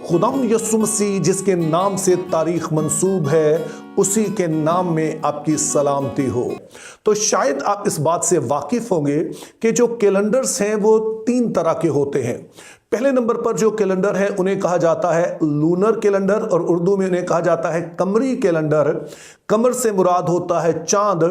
खुदाम यसु मसीह जिसके नाम से तारीख मंसूब है, उसी के नाम में आपकी सलामती हो। तो शायद आप इस बात से वाकिफ होंगे कि जो कैलेंडर्स हैं वो 3 तरह के होते हैं। पहले नंबर पर जो कैलेंडर है उन्हें कहा जाता है लूनर कैलेंडर और उर्दू में उन्हें कहा जाता है कमरी कैलेंडर। कमर से मुराद होता है चांद।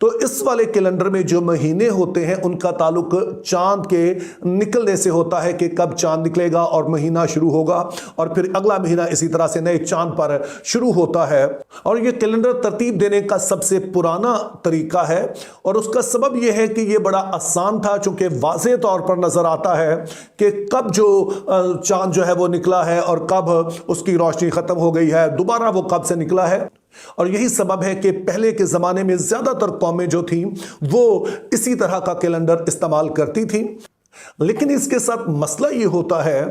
तो इस वाले कैलेंडर में जो महीने होते हैं उनका ताल्लुक चांद के निकलने से होता है कि कब चांद निकलेगा और महीना शुरू होगा और फिर अगला महीना इसी तरह से नए चांद पर शुरू होता है। और ये कैलेंडर तरतीब देने का सबसे पुराना तरीका है और उसका सबब यह है कि यह बड़ा आसान था, चूंकि वाज़ेह तौर पर नजर आता है कि कब जो चांद जो है वो निकला है और कब उसकी रोशनी खत्म हो गई है, दोबारा वो कब से निकला है। और यही सबब है कि पहले के ज़माने में ज़्यादातर कौमें जो थीं वो इसी तरह का कैलेंडर इस्तेमाल करती थीं। लेकिन इसके साथ मसला ये होता है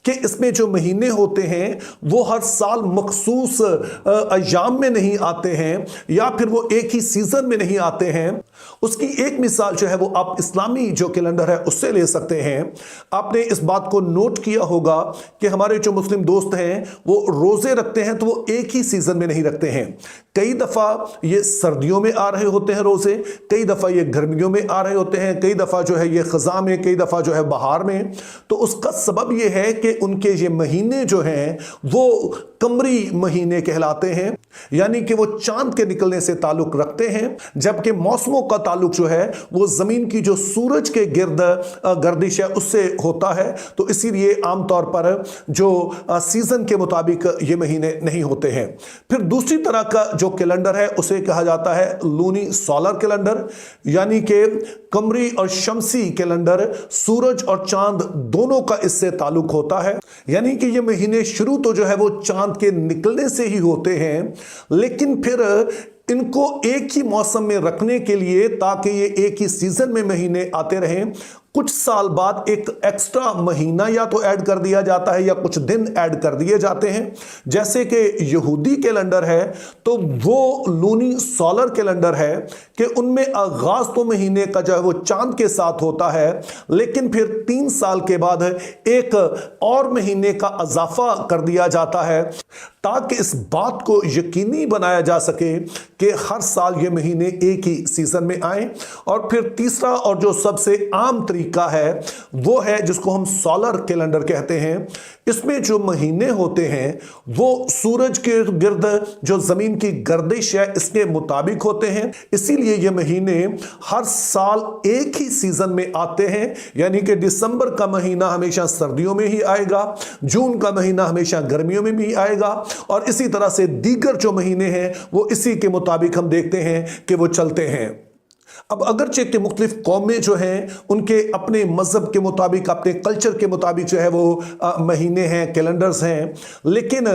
कि इसमें जो महीने होते हैं वो हर साल मखसूस अय्याम में नहीं आते हैं या फिर वो एक ही सीज़न में नहीं आते हैं। उसकी एक मिसाल जो है वो आप इस्लामी जो कैलेंडर है उससे ले सकते हैं। आपने इस बात को नोट किया होगा कि हमारे जो मुस्लिम दोस्त हैं वो रोज़े रखते हैं तो वो एक ही सीज़न में नहीं रखते हैं। कई दफ़ा ये सर्दियों में आ रहे होते हैं रोज़े, कई दफ़ा ये गर्मियों में आ रहे होते हैं, कई दफ़ा जो है ये ख़ज़ा में, कई दफ़ा जो है बहार में। तो उसका सबब ये है कि उनके ये महीने जो हैं वो कमरी महीने कहलाते हैं, यानी कि वो चांद के निकलने से ताल्लुक रखते हैं, जबकि मौसमों का ताल्लुक जो है वो ज़मीन की जो सूरज के गिर्द गर्दिश है उससे होता है। तो इसीलिए आमतौर पर जो सीज़न के मुताबिक ये महीने नहीं होते हैं। फिर दूसरी तरह का जो कैलेंडर है उसे कहा जाता है लूनी सोलर कैलेंडर, यानी कि कमरी और शमसी कैलेंडर। सूरज और चांद दोनों का इससे ताल्लुक होता है, यानी कि ये महीने शुरू तो जो है वो चांद के निकलने से ही होते हैं, लेकिन फिर इनको एक ही मौसम में रखने के लिए, ताकि ये एक ही सीजन में महीने आते रहें, कुछ साल बाद एक एक्स्ट्रा महीना या तो ऐड कर दिया जाता है या कुछ दिन ऐड कर दिए जाते हैं। जैसे कि यहूदी कैलेंडर है तो वो लूनी सोलर कैलेंडर है कि उनमें आगाज तो महीने का जो है वो चांद के साथ होता है, लेकिन फिर 3 साल के बाद एक और महीने का इजाफा कर दिया जाता है ताकि इस बात को यकीनी बनाया जा सके कि हर साल ये महीने एक ही सीजन में आए। और फिर तीसरा और जो सबसे आम तरीका है वो है जिसको हम सोलर कैलेंडर कहते हैं। इसमें जो महीने होते हैं वो सूरज के गिर्द जो जमीन की गर्दिश है इसके मुताबिक होते हैं, इसीलिए ये महीने हर साल एक ही सीजन में आते हैं, यानी कि दिसंबर का महीना हमेशा सर्दियों में ही आएगा, जून का महीना हमेशा गर्मियों में भी आएगा और इसी तरह से दीगर जो महीने हैं वो इसी के मुताबिक हम देखते हैं कि वो चलते हैं। अब अगरचे के मुख्तलिफ कौमें जो हैं उनके अपने मजहब के मुताबिक, अपने कल्चर के मुताबिक जो है वो महीने हैं, कैलेंडर्स हैं, लेकिन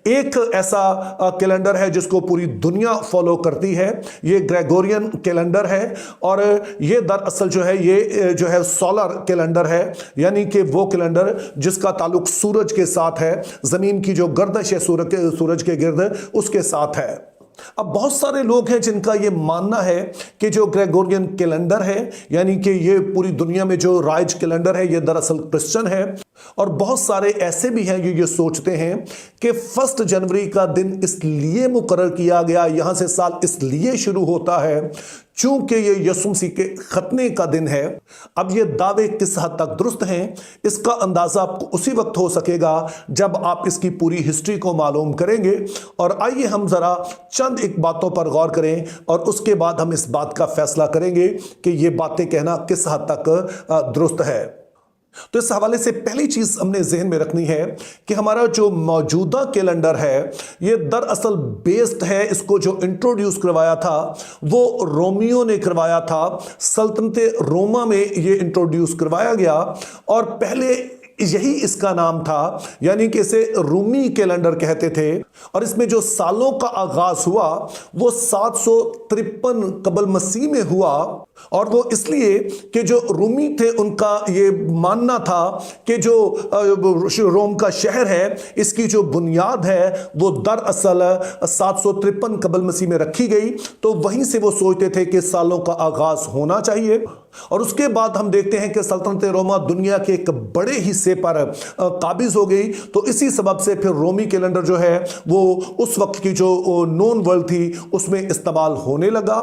एक ऐसा कैलेंडर है जिसको पूरी दुनिया फॉलो करती है, ये ग्रेगोरियन कैलेंडर है। और ये दरअसल जो है ये जो है सोलर कैलेंडर है, यानी कि वो कैलेंडर जिसका ताल्लुक सूरज के साथ है, ज़मीन की जो गर्दिश है सूरज के गिर्द उसके साथ है। अब बहुत सारे लोग हैं जिनका ये मानना है कि जो ग्रेगोरियन कैलेंडर है, यानी कि ये पूरी दुनिया में जो राइज कैलेंडर है, ये दरअसल क्रिश्चियन है। और बहुत सारे ऐसे भी हैं जो ये सोचते हैं कि 1 जनवरी का दिन इसलिए मुकर्रर किया गया, यहां से साल इसलिए शुरू होता है चूंकि ये यीशु मसीह के खतने का दिन है। अब ये दावे किस हद तक दुरुस्त हैं इसका अंदाजा आपको उसी वक्त हो सकेगा जब आप इसकी पूरी हिस्ट्री को मालूम करेंगे। और आइए हम जरा चंद एक बातों पर गौर करें और उसके बाद हम इस बात का फैसला करेंगे कि ये बातें कहना किस हद तक दुरुस्त है। तो इस हवाले से पहली चीज हमने जहन में रखनी है कि हमारा जो मौजूदा कैलेंडर है ये दरअसल बेस्ड है, इसको जो इंट्रोड्यूस करवाया था वो रोमियो ने करवाया था। सल्तनते रोमा में ये इंट्रोड्यूस करवाया गया और पहले यही इसका नाम था, यानी कि इसे रूमी कैलेंडर कहते थे। और इसमें जो सालों का आगाज हुआ वो 753 कबल मसीह में हुआ, और वो इसलिए कि जो रूमी थे उनका ये मानना था कि जो रोम का शहर है इसकी जो बुनियाद है वो दरअसल 753 कबल मसीह में रखी गई। तो वहीं से वो सोचते थे कि सालों का आगाज होना चाहिए। और उसके बाद हम देखते हैं कि सल्तनत रोमा दुनिया के एक बड़े हिस्से पर काबिज हो गई। तो इसी सबब से फिर रोमी कैलेंडर जो है वो उस वक्त की जो नोन वर्ल्ड थी उसमें इस्तेमाल होने लगा।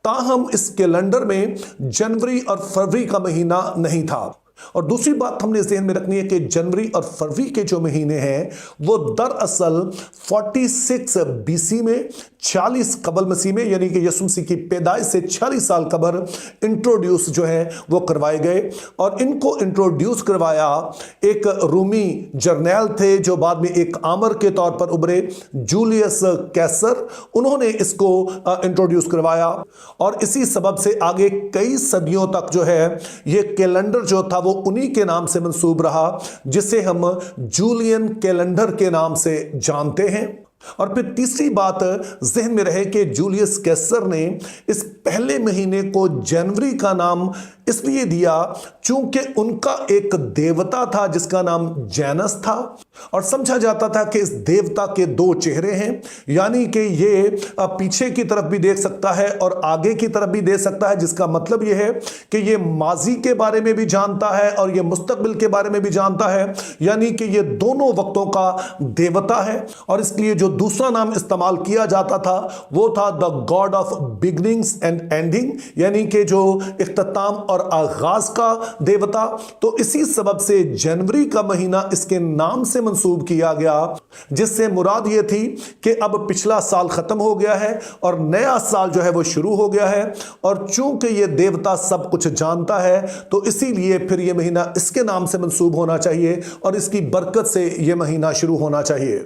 ताहम इस कैलेंडर में जनवरी और फरवरी का महीना नहीं था। और दूसरी बात हमने ज़हन में रखनी है कि जनवरी और फरवरी के जो महीने हैं वो दरअसल 46 बीसी में 40 कबल मसीह में, यानी कि यीशु मसीह की पैदाइश से 40 साल कबल इंट्रोड्यूस जो है वो करवाए गए। और इनको इंट्रोड्यूस करवाया एक रूमी जर्नैल थे जो बाद में एक आमर के तौर पर उभरे, जूलियस कैसर। उन्होंने इसको इंट्रोड्यूस करवाया और इसी सबब से आगे कई सदियों तक जो है ये कैलेंडर जो था वो उन्हीं के नाम से मंसूब रहा, जिसे हम जूलियन कैलेंडर के नाम से जानते हैं। और फिर तीसरी बात ज़हन में रहे कि जूलियस कैसर ने इस पहले महीने को जनवरी का नाम इसलिए दिया चूंकि उनका एक देवता था जिसका नाम जैनस था, और समझा जाता था कि इस देवता के दो चेहरे हैं, यानी कि ये पीछे की तरफ भी देख सकता है और आगे की तरफ भी देख सकता है, जिसका मतलब यह है कि ये माजी के बारे में भी जानता है और ये मुस्तकबिल के बारे में भी जानता है, यानी कि ये दोनों वक्तों का देवता है। और इसलिए जो दूसरा नाम इस्तेमाल किया जाता था वो था the God of beginnings and ending, यानी कि जो इख्तिताम और आगाज का देवता। तो इसी सबब से जनवरी का महीना इसके नाम से मंसूब किया गया, जिससे मुराद ये थी कि अब पिछला साल खत्म हो गया है और नया साल जो है वो शुरू हो गया है। और चूंकि ये देवता सब कुछ जानता है तो इसीलिए फिर ये महीना इसके नाम से मंसूब होना चाहिए और इसकी बरकत से ये महीना शुरू होना चाहिए।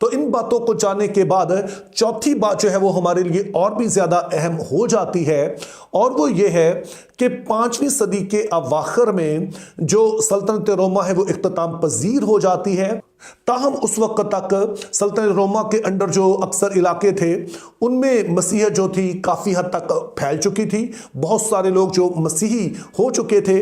तो इन बातों को जानने के बाद चौथी बात जो है वो हमारे लिए और भी ज्यादा अहम हो जाती है, और वो ये है कि 5वीं सदी के अवाखिर में जो सल्तनत रोमा है वो इख्तिताम पजीर हो जाती है। ताहम उस वक्त तक सल्तनत रोमा के अंडर जो अक्सर इलाके थे उनमें मसीह जो थी काफ़ी हद तक फैल चुकी थी, बहुत सारे लोग जो मसीही हो चुके थे।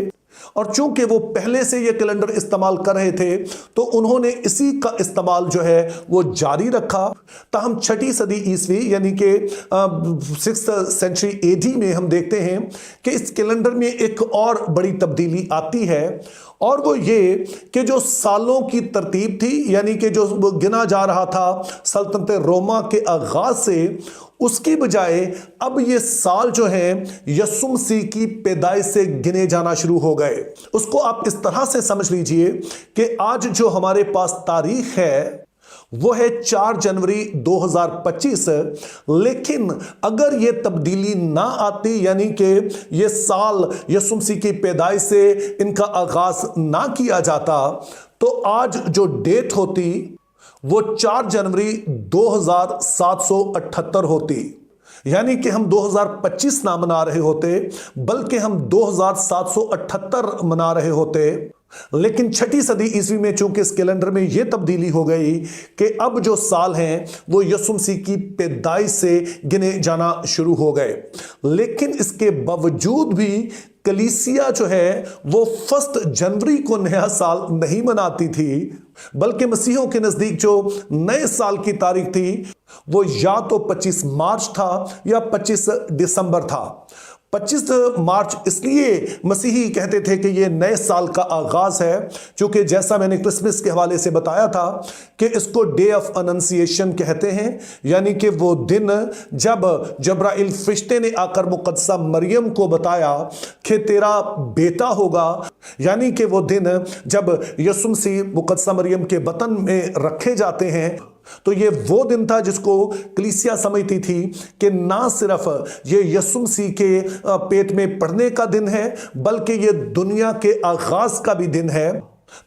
और चूंकि वो पहले से ये कैलेंडर इस्तेमाल कर रहे थे तो उन्होंने इसी का इस्तेमाल जो है वो जारी रखा। ताहम 6ठी सदी ईस्वी यानी कि 6th सेंचुरी एडी में हम देखते हैं कि इस कैलेंडर में एक और बड़ी तब्दीली आती है, और वो ये कि जो सालों की तरतीब थी, यानी कि जो गिना जा रहा था सल्तनत रोमा के आगाज से, उसकी बजाय अब ये साल जो है यीशु मसीह की पैदाइश से गिने जाना शुरू हो गए। उसको आप इस तरह से समझ लीजिए कि आज जो हमारे पास तारीख है वो है 4 जनवरी 2025, लेकिन अगर ये तब्दीली ना आती, यानी कि ये साल यीशु मसीह की पैदाइश से इनका आगाज ना किया जाता, तो आज जो डेट होती वो 4 जनवरी 2778 होती, यानी कि हम 2025 ना मना रहे होते बल्कि हम 2778 मना रहे होते। लेकिन 6ठी सदी ईस्वी में चूंकि इस कैलेंडर में यह तब्दीली हो गई कि अब जो साल हैं वो यीशु मसीह की पैदाइश से गिने जाना शुरू हो गए। लेकिन इसके बावजूद भी कलीसिया जो है वो 1 जनवरी को नया साल नहीं मनाती थी, बल्कि मसीहों के नजदीक जो नए साल की तारीख थी वो या तो 25 मार्च था या 25 दिसंबर था। 25 मार्च इसलिए मसीही कहते थे कि ये नए साल का आगाज है, क्योंकि जैसा मैंने क्रिसमस के हवाले से बताया था कि इसको डे ऑफ अनंसिएशन कहते हैं, यानी कि वो दिन जब जब्राइल फरिश्ते ने आकर मुकद्दसा मरियम को बताया कि तेरा बेटा होगा, यानी कि वो दिन जब यीशु मसीह मुकद्दसा मरियम के बतन में रखे जाते हैं। तो ये वो दिन था जिसको कलीसिया समझती थी कि ना सिर्फ ये यीशु मसीह के पेट में पड़ने का दिन है बल्कि ये दुनिया के आगाज का भी दिन है।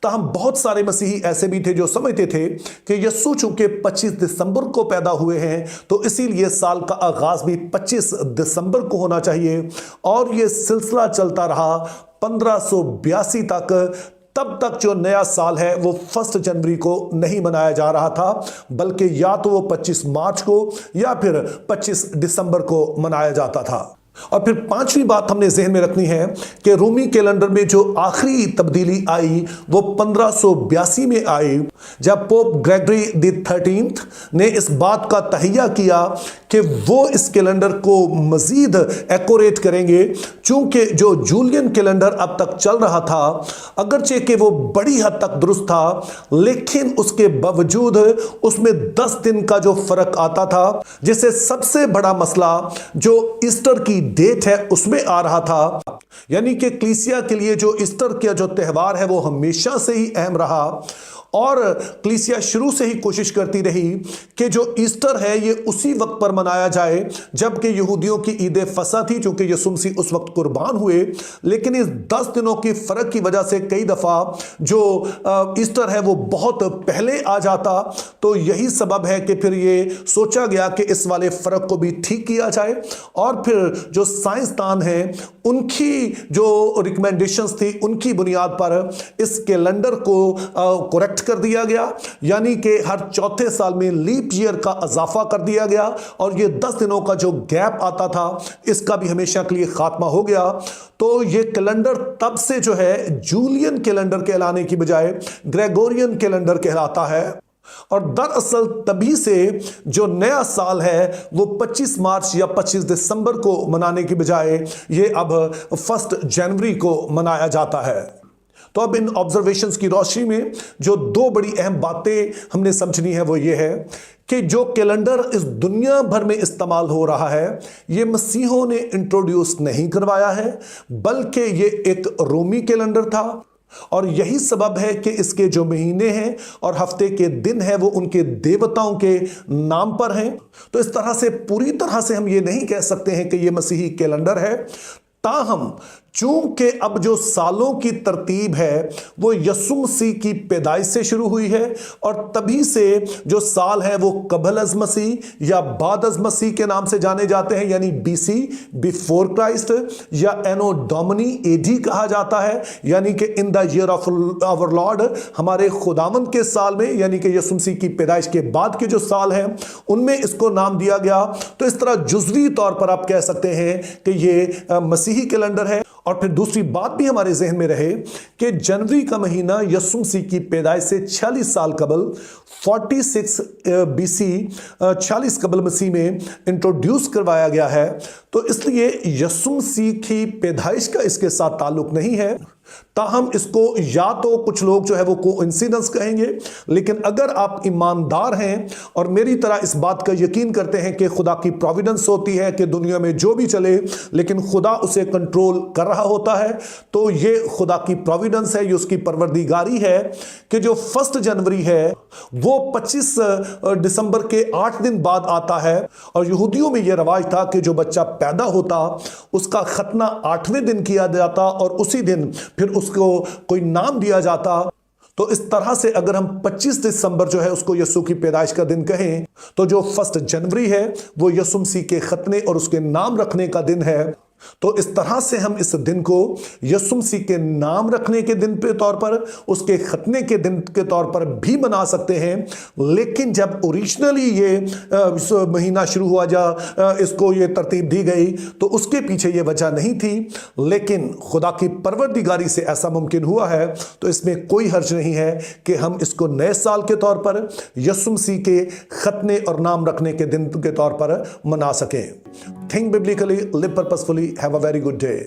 ताहम बहुत सारे मसीही ऐसे भी थे जो समझते थे कि यीशु चूंकि 25 दिसंबर को पैदा हुए हैं तो इसीलिए साल का आगाज भी 25 दिसंबर को होना चाहिए, और ये सिलसिला चलता रहा 1582 तक। तब तक जो नया साल है वो 1 जनवरी को नहीं मनाया जा रहा था, बल्कि या तो वो 25 मार्च को या फिर 25 दिसंबर को मनाया जाता था। और फिर पांचवी बात हमने ज़हन में रखनी है कि रोमी कैलेंडर में जो आखिरी तब्दीली आई वो 1582 में आई, जब पोप ग्रेगरी द 13th ने इस बात का तहैया किया कि वो इस कैलेंडर को मजीद एक्यूरेट करेंगे, चूंकि जो जूलियन कैलेंडर अब तक चल रहा था अगरचे कि वो बड़ी हद तक दुरुस्त था, लेकिन उसके बावजूद उसमें 10 दिन का जो फर्क आता था, जिससे सबसे बड़ा मसला जो ईस्टर की डेट है उसमें आ रहा था। यानी कि कलीसिया के लिए जो ईस्टर का जो त्यौहार है वो हमेशा से ही अहम रहा और कलीसिया शुरू से ही कोशिश करती रही कि जो ईस्टर है ये उसी वक्त पर मनाया जाए जबकि यहूदियों की ईद फसा थी, चूंकि यीशु मसीह उस वक्त कुर्बान हुए। लेकिन इस 10 दिनों की फर्क की वजह से कई दफा जो ईस्टर है वो बहुत पहले आ जाता, तो यही सबब है कि फिर ये सोचा गया कि इस वाले फर्क को भी ठीक किया जाए। और फिर जो साइंसदान हैं उनकी जो रिकमेंडेशंस थी उनकी बुनियाद पर इस कैलेंडर को करेक्ट कर दिया गया, यानी कि हर चौथे साल में लीप ईयर का इजाफा कर दिया गया और ये 10 दिनों का जो गैप आता था इसका भी हमेशा के लिए खात्मा हो गया। तो ये कैलेंडर तब से जो है जूलियन कैलेंडर कहलाने की बजाय ग्रेगोरियन कैलेंडर कहलाता है। और दरअसल तभी से जो नया साल है वो 25 मार्च या 25 दिसंबर को मनाने की बजाय ये अब 1 जनवरी को मनाया जाता है। तो अब इन ऑब्जर्वेशंस की रोशनी में जो 2 बड़ी अहम बातें हमने समझनी है वो ये है कि जो कैलेंडर इस दुनिया भर में इस्तेमाल हो रहा है ये मसीहों ने इंट्रोड्यूस नहीं करवाया है, बल्कि ये एक रोमी कैलेंडर था और यही सबब है कि इसके जो महीने हैं और हफ्ते के दिन हैं वो उनके देवताओं के नाम पर हैं। तो इस तरह से पूरी तरह से हम ये नहीं कह सकते हैं कि ये मसीही कैलेंडर है। ताहम चूंकि अब जो सालों की तरतीब है वो यीशु मसीह की पैदाइश से शुरू हुई है और तभी से जो साल है वो कबल अज मसीह या बाद अज मसीह के नाम से जाने जाते हैं, यानी BC बिफोर क्राइस्ट या एनो डोमिनी AD कहा जाता है, यानी कि in the year of our Lord, हमारे खुदावंद के साल में, यानी कि यीशु मसीह की पैदाइश के बाद के जो साल हैं उनमें इसको नाम दिया गया। तो इस तरह जुज़वी तौर पर आप कह सकते हैं कि ये मसीही कैलेंडर है। और फिर दूसरी बात भी हमारे जहन में रहे कि जनवरी का महीना यीशु मसीह की पैदाइश से 46 साल कबल 46 BC 46 कबल मसीह में इंट्रोड्यूस करवाया गया है। तो इसलिए यीशु मसीह की पैदाइश का इसके साथ ताल्लुक नहीं है। ताहम इसको या तो कुछ लोग जो है वो कोइंसिडेंस कहेंगे, लेकिन अगर आप ईमानदार हैं और मेरी तरह इस बात का यकीन करते हैं कि खुदा की प्रोविडेंस होती है कि दुनिया में जो भी चले लेकिन खुदा उसे कंट्रोल कर रहा होता है, तो ये खुदा की प्रोविडेंस है, ये उसकी परवरदिगारी है कि जो 1 जनवरी है वो 25 दिसंबर के 8 दिन बाद आता है। और यहूदियों में यह रवाज था कि जो बच्चा पैदा होता उसका खतना 8वें दिन किया जाता और उसी दिन फिर उसको कोई नाम दिया जाता। तो इस तरह से अगर हम 25 दिसंबर जो है उसको यीशु की पैदाइश का दिन कहें तो जो 1 जनवरी है वो यीशु मसीह के खतने और उसके नाम रखने का दिन है। तो इस तरह से हम इस दिन को यीशु मसीह के नाम रखने के दिन के तौर पर, उसके खतने के दिन के तौर पर भी मना सकते हैं। लेकिन जब ओरिजिनली ये महीना शुरू हुआ, जा इसको ये तरतीब दी गई, तो उसके पीछे ये वजह नहीं थी, लेकिन खुदा की परवरदिगारी से ऐसा मुमकिन हुआ है। तो इसमें कोई हर्ज नहीं है कि हम इसको नए साल के तौर पर, यीशु मसीह के खतने और नाम रखने के दिन के तौर पर मना सकें। Think biblically, live purposefully. Have a very good day.